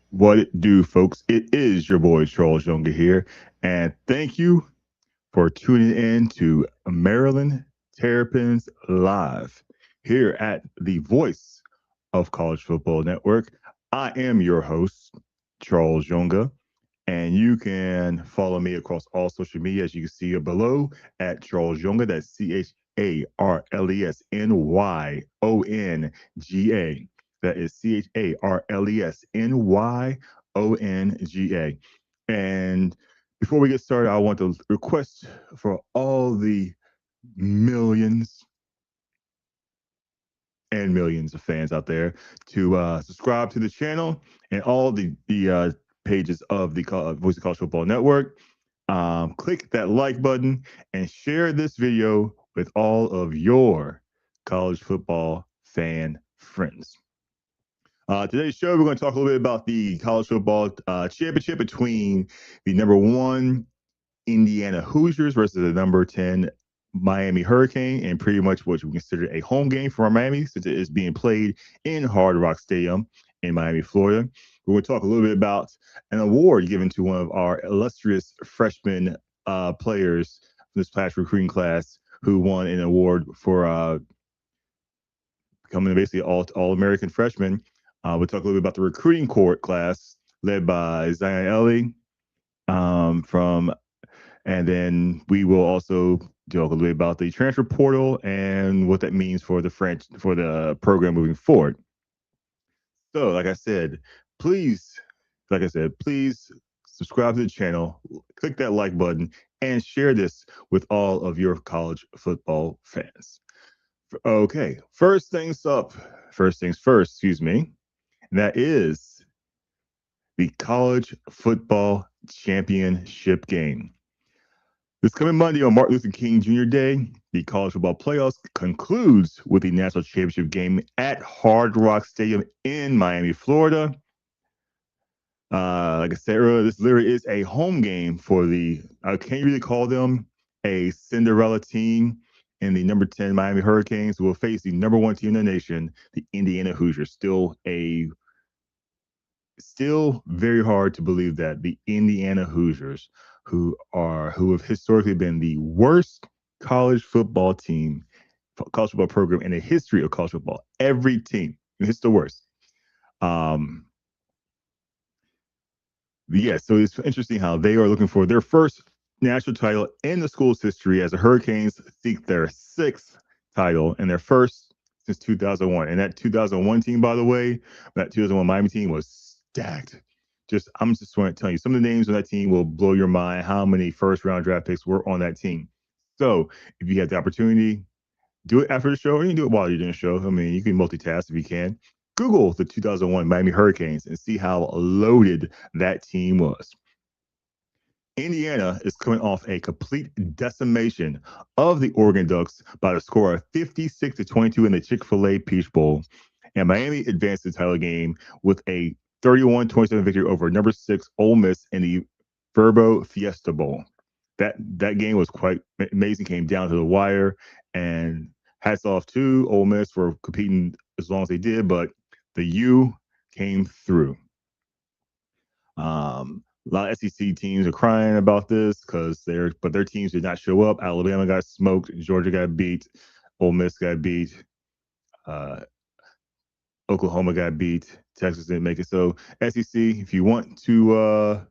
What it do, folks? It is your boy Charles Younger here, and thank you for tuning in to Maryland Terrapins Live here at the Voice of College Football Network. I am your host, Charles Younger, and you can follow me across all social media as you can see below at Charles Younger. That's CharlesNYonga. That is CharlesNYonga. And before we get started, I want to request for all the millions and millions of fans out there to subscribe to the channel and all the pages of the Voice of College Football Network. Click that like button and share this video with all of your college football fan friends. Today's show, we're going to talk a little bit about the college football championship between the number 1 Indiana Hoosiers versus the number 10 Miami Hurricane, and pretty much what we consider a home game for Miami since it is being played in Hard Rock Stadium in Miami, Florida. We're going to talk a little bit about an award given to one of our illustrious freshman players from this past recruiting class who won an award for becoming basically all-American freshman. We'll talk a little bit about the recruiting court class led by Zion Ellie from and then we will also talk a little bit about the transfer portal and what that means for the program moving forward. So, please, please subscribe to the channel, click that like button, and share this with all of your college football fans. Okay, first things first, excuse me. And that is the college football championship game. This coming Monday on Martin Luther King Jr. Day, the college football playoffs concludes with the national championship game at Hard Rock Stadium in Miami, Florida. Like I said earlier, this literally is a home game for I can't really call them a Cinderella team, and the number 10 Miami Hurricanes will face the number 1 team in the nation, the Indiana Hoosiers. Still very hard to believe that the Indiana Hoosiers, who have historically been the worst college football program in the history of college football. Every team, it's the worst. Yeah, so it's interesting how they are looking for their first national title in the school's history as the Hurricanes seek their 6th title and their first since 2001. And that 2001 team, by the way, that 2001 Miami team was stacked. I'm just want to tell you, some of the names on that team will blow your mind how many first-round draft picks were on that team. So if you have the opportunity, do it after the show, or you can do it while you're doing the show. I mean, you can multitask if you can. Google the 2001 Miami Hurricanes and see how loaded that team was. Indiana is coming off a complete decimation of the Oregon Ducks by the score of 56-22 in the Chick-fil-A Peach Bowl. And Miami advanced the title game with a 31-27 victory over number 6 Ole Miss in the Verbo Fiesta Bowl. That game was quite amazing, came down to the wire, and hats off to Ole Miss for competing as long as they did, but the U came through. A lot of SEC teams are crying about this because their teams did not show up. Alabama got smoked, Georgia got beat, Ole Miss got beat, Oklahoma got beat, Texas didn't make it. So SEC, if you want to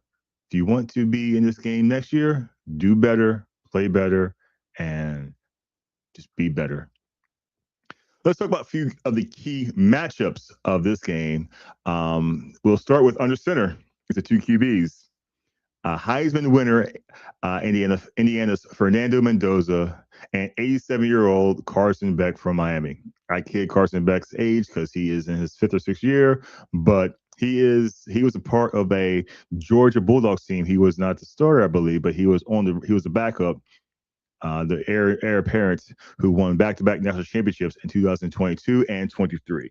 be in this game next year, do better, play better, and just be better. Let's talk about a few of the key matchups of this game. We'll start with under center. It's the 2 QBs. Heisman winner, Indiana's Fernando Mendoza, and 87-year-old Carson Beck from Miami. I kid Carson Beck's age because he is in his 5th or 6th year, but he was a part of a Georgia Bulldogs team. He was not the starter, I believe, but he was the backup. The heir apparent who won back-to-back national championships in 2022 and 23.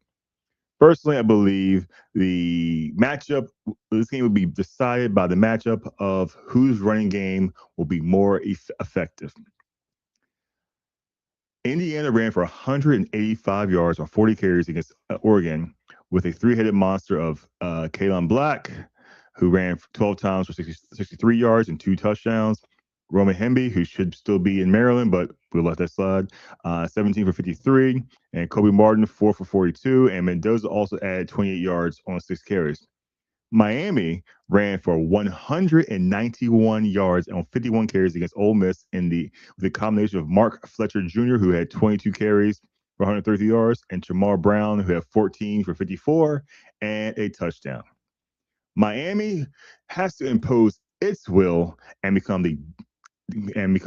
Personally, I believe this game will be decided by the matchup of whose running game will be more effective. Indiana ran for 185 yards on 40 carries against Oregon, with a three-headed monster of Kalen Black, who ran 12 times for 63 yards and 2 touchdowns. Roman Hemby, who should still be in Maryland, but we'll let that slide, 17 for 53. And Kobe Martin, 4 for 42. And Mendoza also added 28 yards on 6 carries. Miami ran for 191 yards on 51 carries against Ole Miss with a combination of Mark Fletcher Jr., who had 22 carries for 130 yards, and Jamar Brown, who had 14 for 54 and a touchdown. Miami has to impose its will and become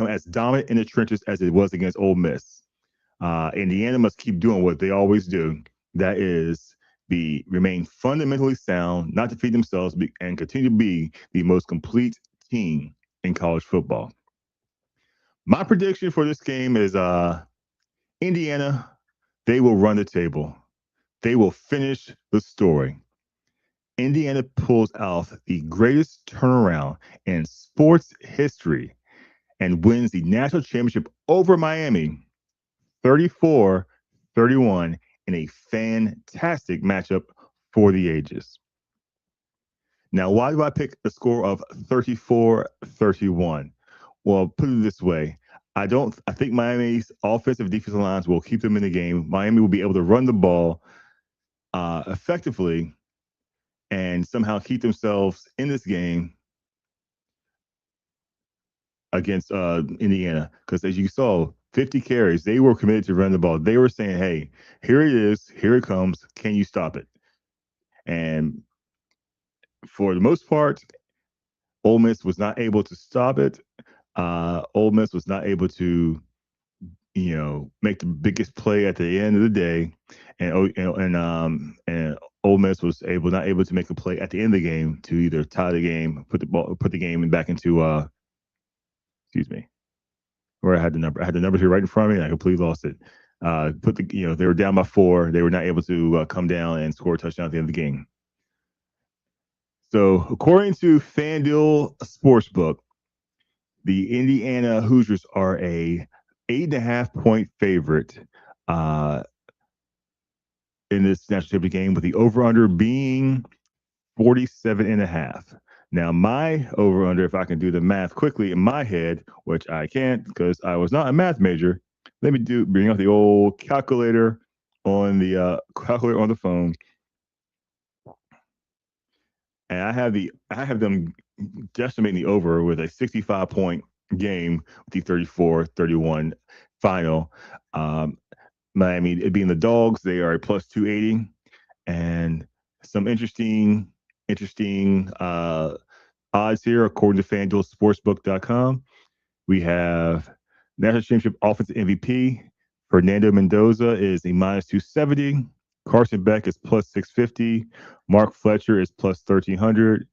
as dominant in the trenches as it was against Ole Miss. Indiana must keep doing what they always do. That is, remain fundamentally sound, not defeat themselves, and continue to be the most complete team in college football. My prediction for this game is Indiana, they will run the table. They will finish the story. Indiana pulls out the greatest turnaround in sports history and wins the national championship over Miami 34-31 in a fantastic matchup for the ages. Now, why do I pick the score of 34-31? Well, put it this way. I think Miami's offensive defensive lines will keep them in the game. Miami will be able to run the ball effectively and somehow keep themselves in this game against Indiana. Because as you saw, 50 carries, they were committed to run the ball. They were saying, hey, here it is, here it comes. Can you stop it? And for the most part, Ole Miss was not able to stop it. Ole Miss was not able to, make the biggest play at the end of the day, and Ole Miss was not able to make a play at the end of the game to either tie the game, put the game back into excuse me, where I had the numbers here right in front of me, and I completely lost it. They were down by 4. They were not able to come down and score a touchdown at the end of the game. So, according to FanDuel Sportsbook, the Indiana Hoosiers are a 8.5-point favorite in this national championship game, with the over/under being 47.5. Now, my over/under, if I can do the math quickly in my head, which I can't because I was not a math major, let me bring out the old calculator on the phone, and I have them decimating the over with a 65-point game with the 34-31 final. Miami, it being the dogs, they are a plus 280, and some interesting odds here according to FanDuelSportsbook.com. We have national championship offensive MVP Fernando Mendoza is a minus 270. Carson Beck is plus 650. Mark Fletcher is plus 1300.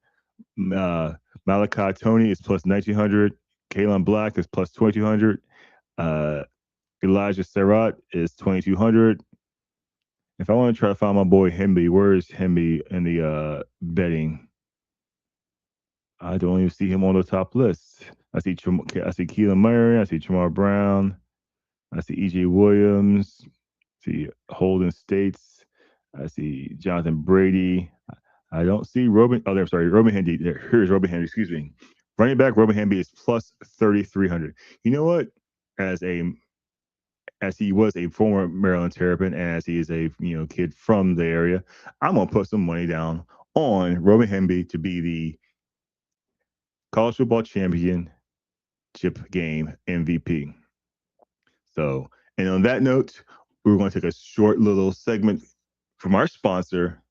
Malachi Tony is plus 1900. Kalen Black is plus 2200. Elijah Serrat is 2200. If I want to try to find my boy Hemby, where is Hemby in the betting? I don't even see him on the top list. I see Keelan Murray. I see Jamar Brown. I see E.J. Williams. I see Holden States. I see Jonathan Brady. I don't see Robin. Oh, Robin Hendy. Here's Robin Hendy. Excuse me. Running back Robin Hendy is plus 3,300. You know what? As he was a former Maryland Terrapin, and as he is a kid from the area, I'm gonna put some money down on Robin Hendy to be the college football championship game MVP. So, and on that note, we're going to take a short little segment from our sponsor,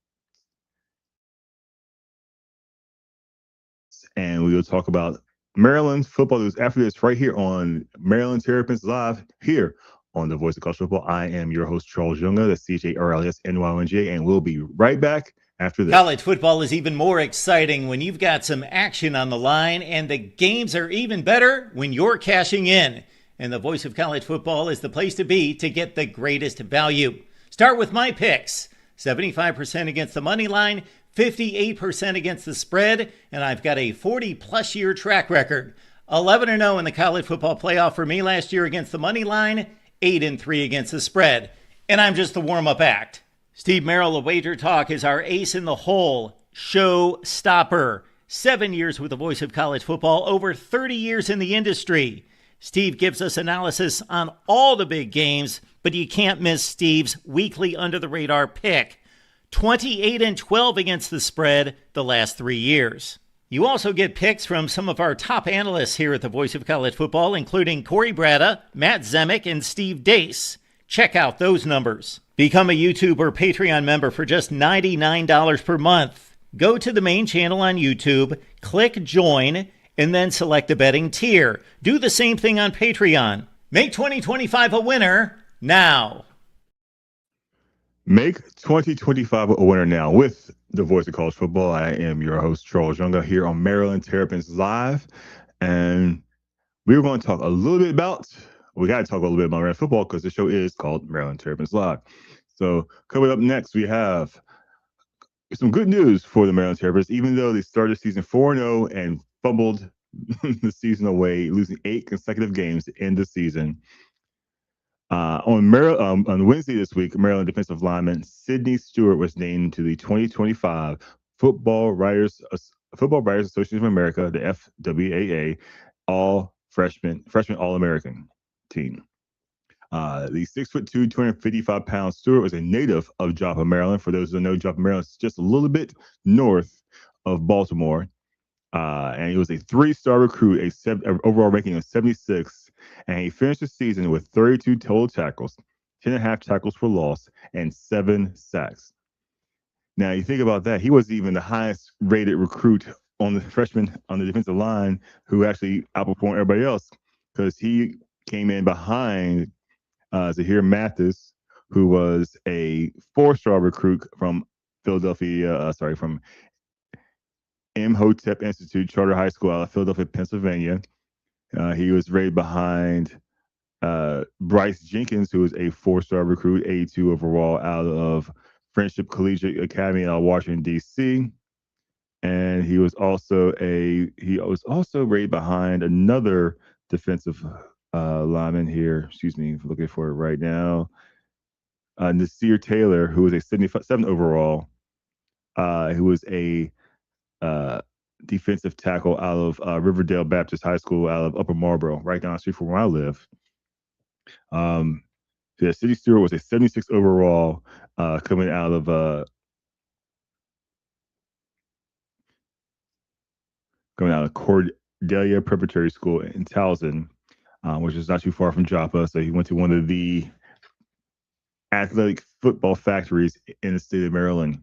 and we will talk about Maryland football news after this right here on Maryland Terrapins Live here on the Voice of College Football. I am your host, Charles Yunga, that's CHARLSNYNJ, and we'll be right back after this. College football is even more exciting when you've got some action on the line, and the games are even better when you're cashing in. And the Voice of College Football is the place to be to get the greatest value. Start with my picks. 75% against the money line, 58% against the spread, and I've got a 40-plus year track record. 11-0 in the college football playoff for me last year against the money line, 8-3 against the spread. And I'm just the warm-up act. Steve Merrill of Wager Talk is our ace in the hole show stopper. 7 years with the voice of college football, over 30 years in the industry. Steve gives us analysis on all the big games, but you can't miss Steve's weekly under the radar pick. 28-12 against the spread the last 3 years. You also get picks from some of our top analysts here at the Voice of College Football, including Corey Bratta, Matt Zemek, and Steve Dace. Check out those numbers. Become a YouTube or Patreon member for just $99 per month. Go to the main channel on YouTube, click join, and then select the betting tier. Do the same thing on Patreon. Make 2025 a winner now. Make 2025 a winner now with the Voice of College Football. I am your host, Charles Younger, here on Maryland Terrapins Live. And we're going to talk a little bit about, we got to talk a little bit about Maryland football because the show is called Maryland Terrapins Live. So coming up next, we have some good news for the Maryland Terrapins, even though they started the season 4-0 and fumbled the season away, losing 8 consecutive games to end the season. On Wednesday this week, Maryland defensive lineman Sidney Stewart was named to the 2025 Football Writers Association of America, the FWAA, All Freshman All-American team. The 6'2", 255-pound Stewart was a native of Joppa, Maryland. For those who know, Joppa, Maryland is just a little bit north of Baltimore. And he was a 3-star recruit, a overall ranking of 76, and he finished the season with 32 total tackles, 10.5 tackles for loss, and 7 sacks. Now, you think about that, he was even the highest rated recruit on the freshman on the defensive line who actually outperformed everybody else because he came in behind Zahir Mathis, who was a 4-star recruit from from Imhotep Institute Charter High School out of Philadelphia, Pennsylvania. He was rated behind Bryce Jenkins, who was a 4-star recruit, 82 overall out of Friendship Collegiate Academy out of Washington, D.C. And he was also rated behind another defensive lineman here. Excuse me, looking for it right now. Nasir Taylor, who was a 77 overall, who was a defensive tackle out of Riverdale Baptist High School out of Upper Marlboro, right down the street from where I live. Sidney Stewart was a 76 overall coming out of Cordelia Preparatory School in Towson, which is not too far from Joppa. So he went to one of the athletic football factories in the state of Maryland.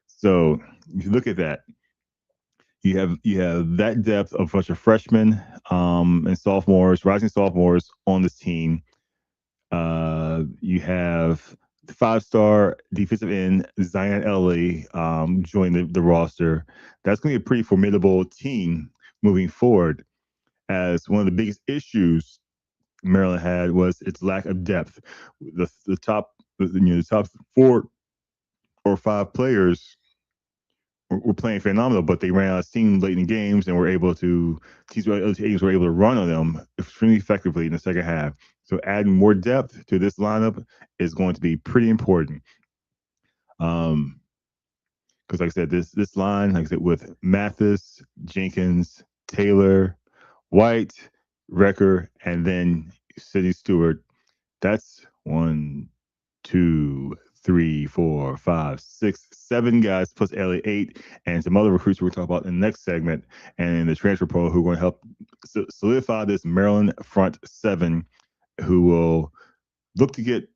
So if you look at that, you have that depth of a bunch of freshmen and sophomores, rising sophomores on this team. You have the 5-star defensive end Zion Ellie join the roster. That's going to be a pretty formidable team moving forward. As one of the biggest issues Maryland had was its lack of depth. The top 4 or 5 players were playing phenomenal, but they ran out of steam late in games and teams were able to run on them extremely effectively in the second half. So adding more depth to this lineup is going to be pretty important. Because like I said, this line, like I said, with Mathis, Jenkins, Taylor, White, Wrecker, and then Sidney Stewart, that's 1, 2, 3, 4, 5, 6, 7 guys plus Ellie 8, and some other recruits we'll talk about in the next segment, and in the transfer portal who are going to help solidify this Maryland front 7, who will look to get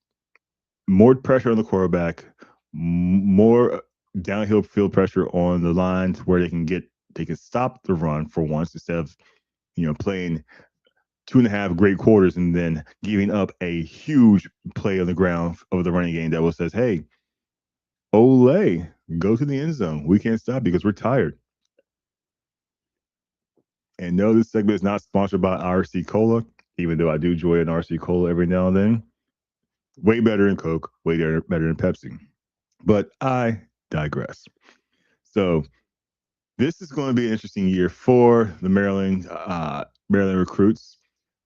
more pressure on the quarterback, more downhill field pressure on the lines where they can stop the run for once instead of playing 2.5 great quarters and then giving up a huge play on the ground of the running game that will says, hey, Ole, go to the end zone. We can't stop because we're tired. And no, this segment is not sponsored by RC Cola, even though I do enjoy an RC Cola every now and then. Way better than Coke, way better than Pepsi. But I digress. So this is going to be an interesting year for the Maryland recruits.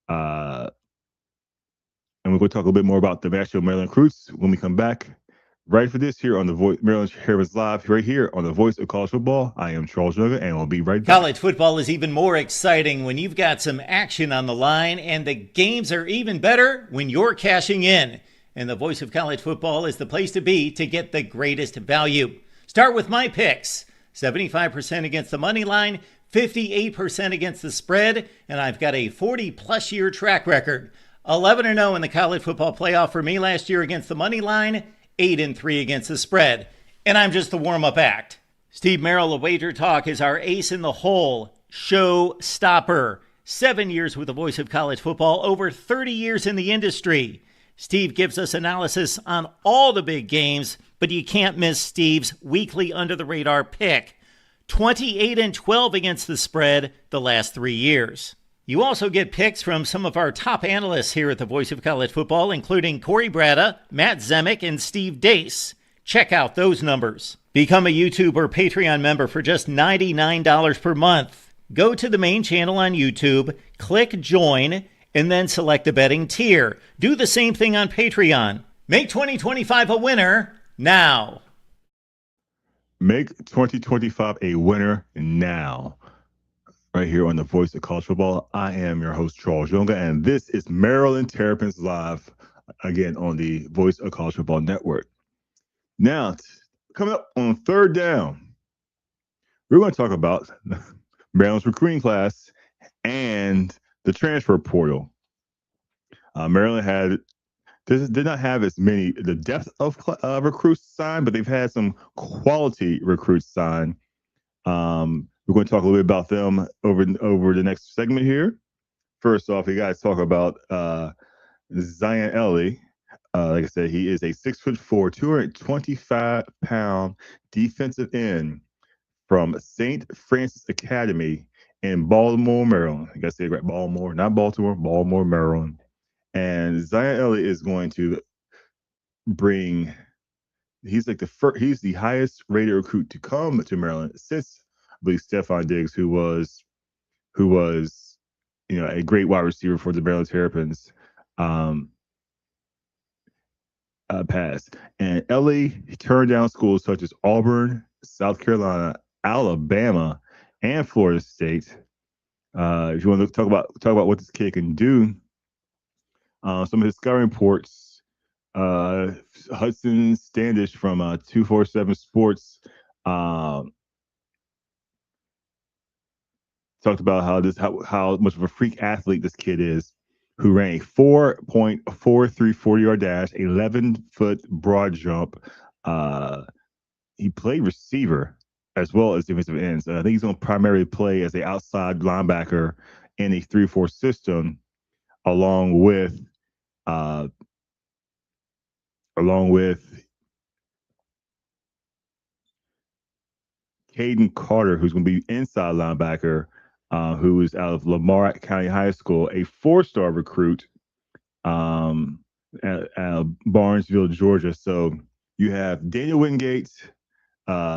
And we're going to talk a little bit more about the actual Maryland recruits when we come back right for this here on the Voice Maryland Terrapins Live, right here on the Voice of College Football. I am Charles Younger, and we'll be right back. College football is even more exciting when you've got some action on the line, and the games are even better when you're cashing in. And the Voice of College Football is the place to be to get the greatest value. Start with my picks: 75% against the money line, 58% against the spread, and I've got a 40-plus year track record. 11-0 in the college football playoff for me last year against the money line, 8-3 against the spread. And I'm just the warm-up act. Steve Merrill of Wager Talk is our ace in the hole, show stopper. 7 years with the Voice of College Football, over 30 years in the industry. Steve gives us analysis on all the big games, but you can't miss Steve's weekly under-the-radar pick. 28-12 against the spread the last 3 years. You also get picks from some of our top analysts here at the Voice of College Football, including Corey Bratta, Matt Zemek, and Steve Dace. Check out those numbers. Become a YouTube or Patreon member for just $99 per month. Go to the main channel on YouTube, click join, and then select the betting tier. Do the same thing on Patreon. Make 2025 a winner now. Make 2025 a winner now. Right here on the Voice of College Football. I am your host, Charles Younger, and this is Maryland Terrapins Live, again on the Voice of College Football Network. Now, coming up on third down, we're going to talk about Maryland's recruiting class and the transfer portal. Maryland did not have as many, the depth of recruits signed, but they've had some quality recruits signed. We're going to talk a little bit about them over the next segment here. First off, we got to talk about Zion Ellie. Like I said, he is a 6'4", 225-pound defensive end from St. Francis Academy in Baltimore, Maryland. I gotta say it right, Baltimore, not Baltimore, Baltimore, Maryland. And Zion Ellie is going to bring. He's like he's the highest rated recruit to come to Maryland since, I believe, Stephon Diggs, who was a great wide receiver for the Maryland Terrapins. Passed. And Ellie turned down schools such as Auburn, South Carolina, Alabama, and Florida State. If you want to talk about what this kid can do, some of his scouting reports, Hudson Standish from 247 Sports talked about how much of a freak athlete this kid is, who ran a 4.43 40-yard dash, 11-foot broad jump. He played receiver as well as defensive ends. I think he's going to primarily play as an outside linebacker in a 3-4 system, along with Caden Carter, who's going to be inside linebacker, who is out of Lamar County High School, a 4-star recruit at Barnesville, Georgia. So you have Daniel Wingate as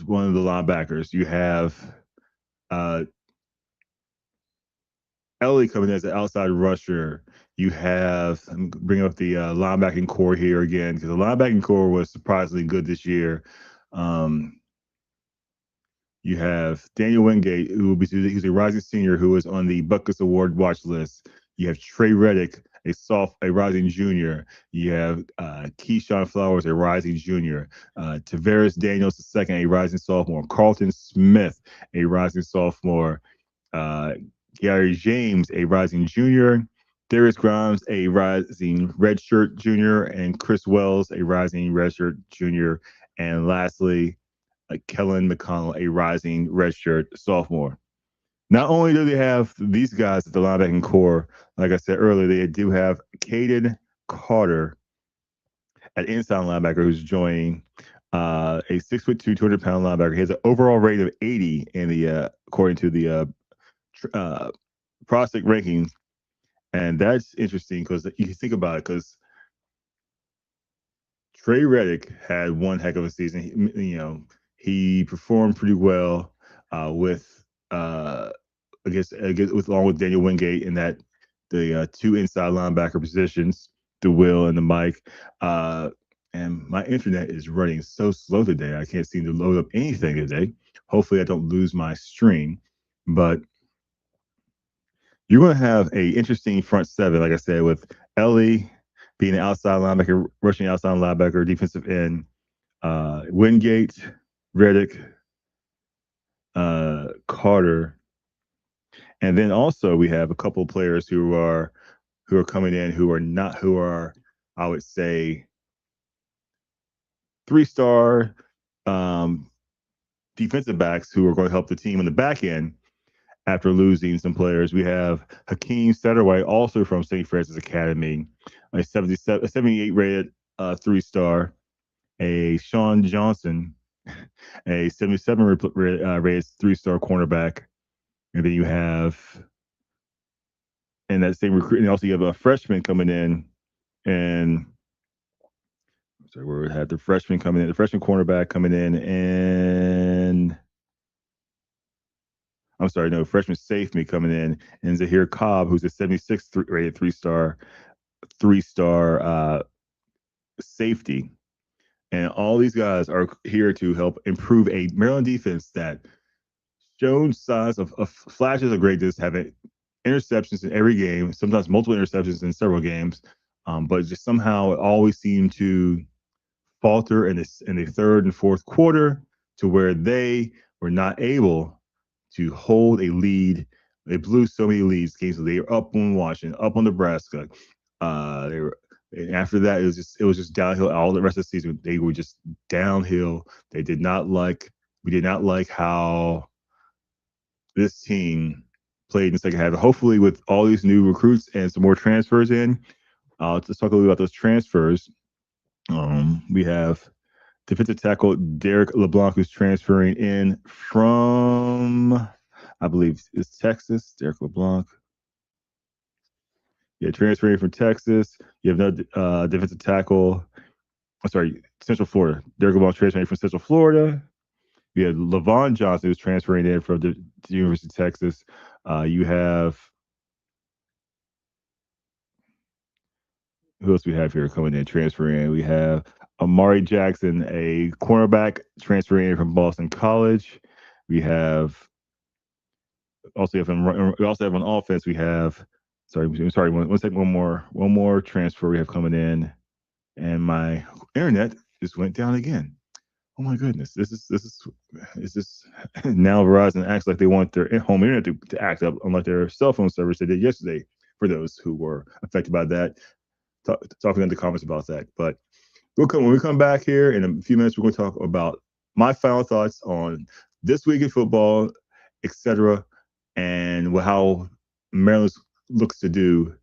one of the linebackers. You have Ellie coming as an outside rusher. You have, I'm bringing up the linebacking core here again, because the linebacking core was surprisingly good this year. You have Daniel Wingate, he's a rising senior who is on the Butkus Award watch list. You have Trey Reddick, a rising junior. You have Keyshawn Flowers, a rising junior. Tavares Daniels II, a rising sophomore. Carlton Smith, a rising sophomore. Gary James, a rising junior. Darius Grimes, a rising redshirt junior. And Chris Wells, a rising redshirt junior. And lastly, Kellen McConnell, a rising redshirt sophomore. Not only do they have these guys at the linebacking core, like I said earlier, they do have Caden Carter at inside linebacker, who's joining a 6'2", 200-pound linebacker. He has an overall rate of 80 in the according to the prospect rankings, and that's interesting because you can think about it. Because Trey Reddick had one heck of a season. He performed pretty well with along with Daniel Wingate in the two inside linebacker positions, the Will and the Mike. And my internet is running so slow today. I can't seem to load up anything today. Hopefully, I don't lose my stream. But you're going to have a interesting front seven, like I said, with Ellie being an outside linebacker, rushing outside linebacker, defensive end, Wingate, Reddick, Carter, and then also we have a couple of players who are coming in who are I would say 3-star defensive backs who are going to help the team in the back end after losing some players. We have Hakeem Satterwhite, also from St. Francis Academy, a 78 rated 3-star, a Sean Johnson, a 77 rated 3-star cornerback. And then you have, in that same recruit, and also you have a freshman coming in, and sorry, where we had the freshman coming in, the freshman cornerback coming in, and I'm sorry, no, freshman safety coming in, and Zahir Cobb, who's a 76 rated 3-star safety. And all these guys are here to help improve a Maryland defense that shown signs of flashes of greatness, having interceptions in every game, sometimes multiple interceptions in several games, but just somehow it always seemed to falter in the third and fourth quarter to where they were not able to hold a lead. They blew so many leads. Games they were up on Washington, up on Nebraska. They were. And after that, it was just downhill. All the rest of the season, they were just downhill. They did not like. We did not like how this team played in the second half. Hopefully, with all these new recruits and some more transfers in, let's talk a little about those transfers. We have defensive tackle Derek LeBlanc, who's transferring in from, I believe, it's Texas. Derek LeBlanc. Yeah, transferring from Texas. You have another defensive tackle. I'm sorry, Central Florida. Derek LeBlanc transferring from Central Florida. You have Levon Johnson, who's transferring in from the University of Texas. You have, who else we have here coming in, transferring in? We have Amari Jackson, a cornerback, transferring in from Boston College. We also have on offense. We have, sorry, one more transfer we have coming in, and my internet just went down again. Oh my goodness, this is now Verizon acts like they want their home internet to act up, unlike their cell phone service they did yesterday. For those who were affected by that, talking in the comments about that. But when we come back here in a few minutes, we're going to talk about my final thoughts on this week in football, etc., and how Maryland looks to do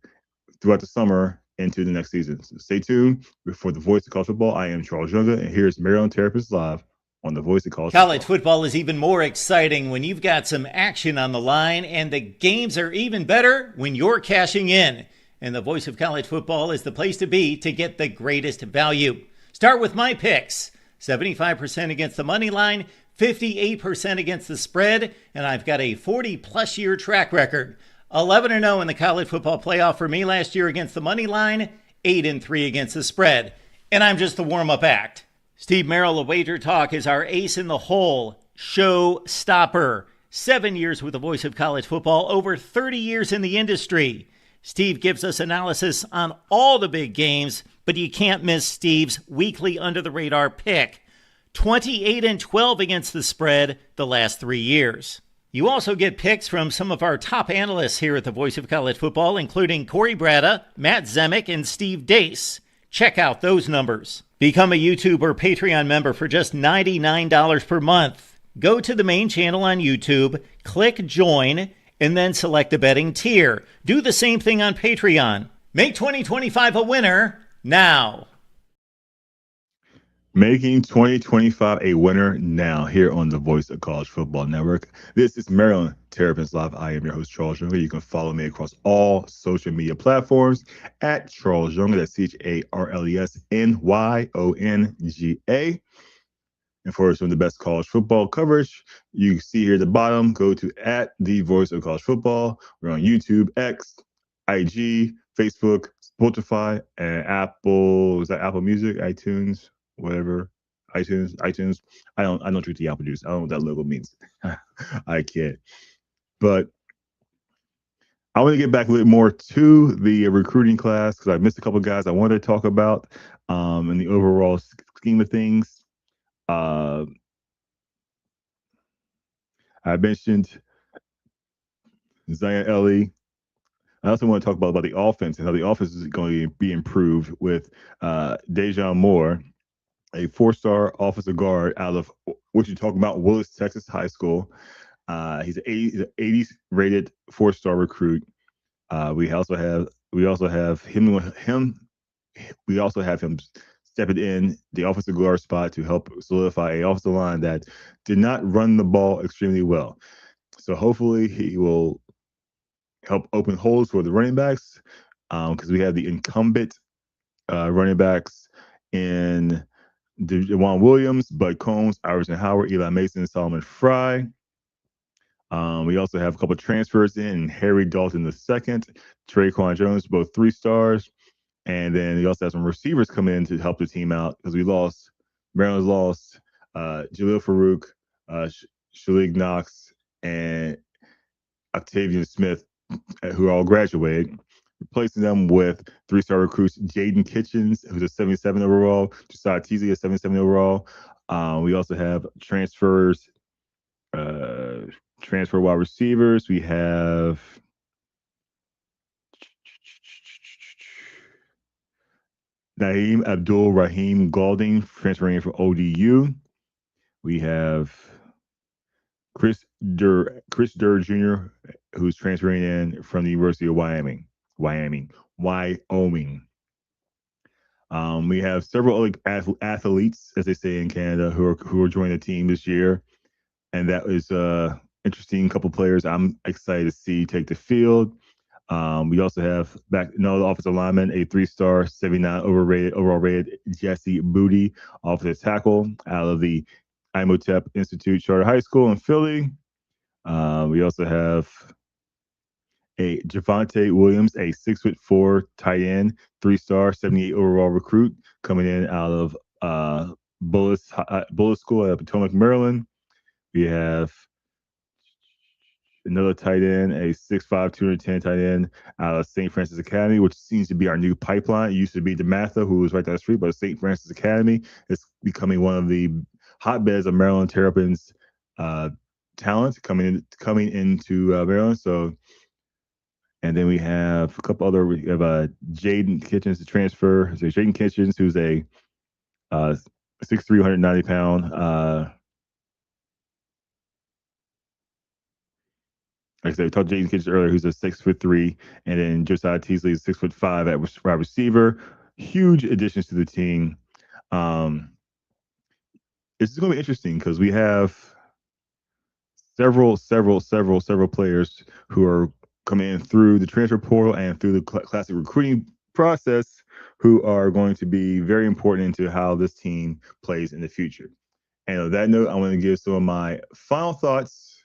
throughout the summer into the next season. So stay tuned for the Voice of College Football. I am Charles Younger, and here's Maryland Terrapins Live on the Voice of College Football. College football is even more exciting when you've got some action on the line, and the games are even better when you're cashing in. And the Voice of College Football is the place to be to get the greatest value. Start with my picks. 75% against the money line, 58% against the spread, and I've got a 40-plus year track record. 11-0 in the college football playoff for me last year against the money line, 8-3 against the spread. And I'm just the warm-up act. Steve Merrill of Wager Talk is our ace in the hole, show stopper. 7 years with the Voice of College Football, over 30 years in the industry. Steve gives us analysis on all the big games, but you can't miss Steve's weekly under-the-radar pick. 28-12 against the spread the last 3 years. You also get picks from some of our top analysts here at the Voice of College Football, including Corey Bratta, Matt Zemek, and Steve Dace. Check out those numbers. Become a YouTube or Patreon member for just $99 per month. Go to the main channel on YouTube, click Join, and then select the betting tier. Do the same thing on Patreon. Make 2025 a winner now. Making 2025 a winner now here on the Voice of College Football Network. This is Maryland Terrapins Live. I am your host, Charles Younger. You can follow me across all social media platforms at Charles Younger. That's CharlesNYonga. And for some of the best college football coverage, you see here at the bottom, go to at the Voice of College Football. We're on YouTube, X, IG, Facebook, Spotify, and Apple. Is that Apple Music, iTunes, whatever? iTunes. I don't drink the apple juice. I don't know what that logo means. I can't. But I want to get back a little more to the recruiting class because I missed a couple of guys I wanted to talk about in the overall scheme of things. Uh, I mentioned Zion Ellie. I also want to talk about the offense and how the offense is going to be improved with Dejan Moore, a four-star offensive guard out of what you talk about, Willis, Texas High School. He's an 80 rated four-star recruit. We also have him. We also have him stepping in the offensive guard spot to help solidify a offensive line that did not run the ball extremely well. So hopefully he will help open holes for the running backs because we have the incumbent running backs in Dewan Williams, Bud Combs, Iverson Howard, Eli Mason, Solomon Fry. We also have a couple of transfers in Harry Dalton II, Traquan Jones, both 3 stars. And then we also have some receivers come in to help the team out because Maryland's lost Jaleel Farouk, Shalik Knox, and Octavian Smith, who all graduated, replacing them with 3-star recruits Jaden Kitchens, who's a 77 overall, Josiah Teasley, a 77 overall. We also have uh, transfer wide receivers. We have Naeem Abdul Rahim Galding transferring in from ODU. We have Chris Durr Jr., who's transferring in from the University of Wyoming. We have several other athletes, as they say in Canada, who are joining the team this year, and that is interesting. Couple players I'm excited to see take the field. We also have back another offensive lineman, a 3-star, 79 overall rated Jesse Booty, offensive tackle out of the Imhotep Institute Charter High School in Philly. We also have a Javante Williams, a 6'4" tight end, 3-star, 78 overall recruit coming in out of Bullis School at Potomac, Maryland. We have another tight end, a 6'5", 210 tight end out of St. Francis Academy, which seems to be our new pipeline. It used to be DeMatha, who was right down the street, but St. Francis Academy is becoming one of the hotbeds of Maryland Terrapins talent coming into Maryland. So, and then we have a couple other. We have Jaden Kitchens to transfer. So Jaden Kitchens, who's a 6'3", 190-pound. Like I said, we talked to Jaden Kitchens earlier, who's a 6'3", and then Josiah Teasley is 6'5" at wide receiver. Huge additions to the team. It's going to be interesting because we have several players who are coming in through the transfer portal and through the classic recruiting process who are going to be very important into how this team plays in the future. And on that note, I want to give some of my final thoughts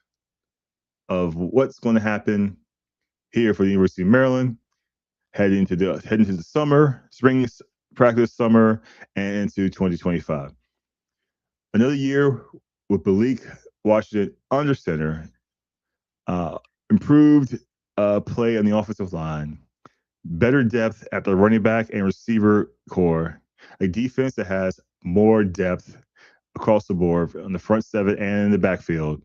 of what's going to happen here for the University of Maryland heading to the spring practice summer, and into 2025. Another year with Malik Washington under center, improved play on the offensive line, better depth at the running back and receiver core, a defense that has more depth across the board on the front seven and in the backfield.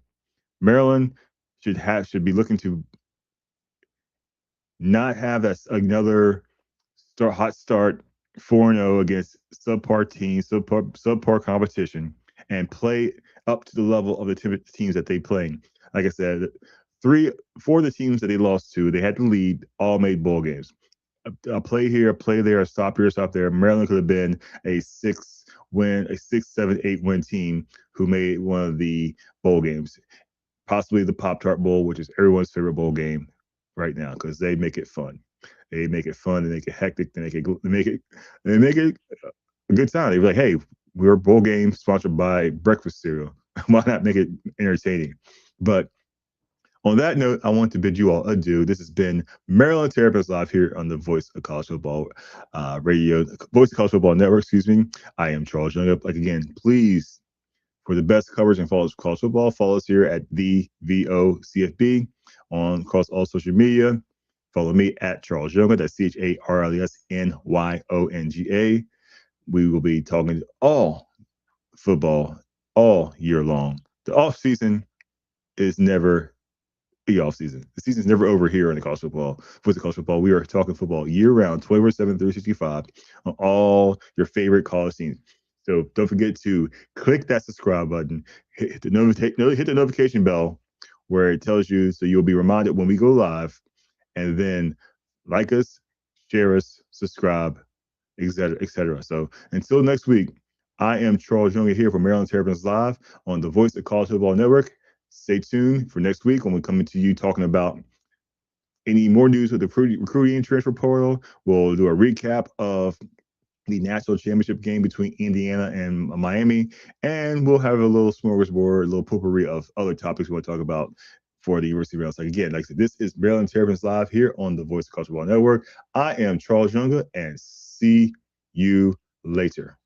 Maryland should be looking to not have that another hot start 4-0 against subpar teams, subpar competition, and play up to the level of the teams that they play. Like I said, 4 of the teams that they lost to, they had to lead, all made bowl games. A play here, a play there, a stop here, a stop there. Maryland could have been a 6, 7, 8 win team who made one of the bowl games, possibly the Pop-Tart Bowl, which is everyone's favorite bowl game right now because they make it fun. They make it fun. They make it hectic. They make it a good time. They're like, hey, we're a bowl game sponsored by breakfast cereal. Why not make it entertaining? But On that note, I want to bid you all adieu. This has been Maryland Terrapins Live here on the Voice of College Football Radio, Voice of College Football Network, excuse me. I am Charles Young. Like again, please, for the best coverage and follow college football, follow us here at the VOCFB across all social media. Follow me at Charles Younga. That's CharlesNYonga. We will be talking all football all year long. The off season is never the off season. The season's never over here in the college football. For the college football, we are talking football year round, 24/7, 365 on all your favorite college teams. So don't forget to click that subscribe button, hit the notification bell where it tells you so you'll be reminded when we go live, and then like us, share us, subscribe, etc., etc. So until next week, I am Charles Younger here from Maryland Terrapins Live on the Voice of College Football Network. Stay tuned for next week when we're coming to you talking about any more news with the recruiting and transfer portal. We'll do a recap of the national championship game between Indiana and Miami, and we'll have a little smorgasbord, a little potpourri of other topics we want to talk about for the University of Maryland. So again, like I said, this is Maryland Terrapins Live here on the Voice of College Football Network. I am Charles Younger, and see you later.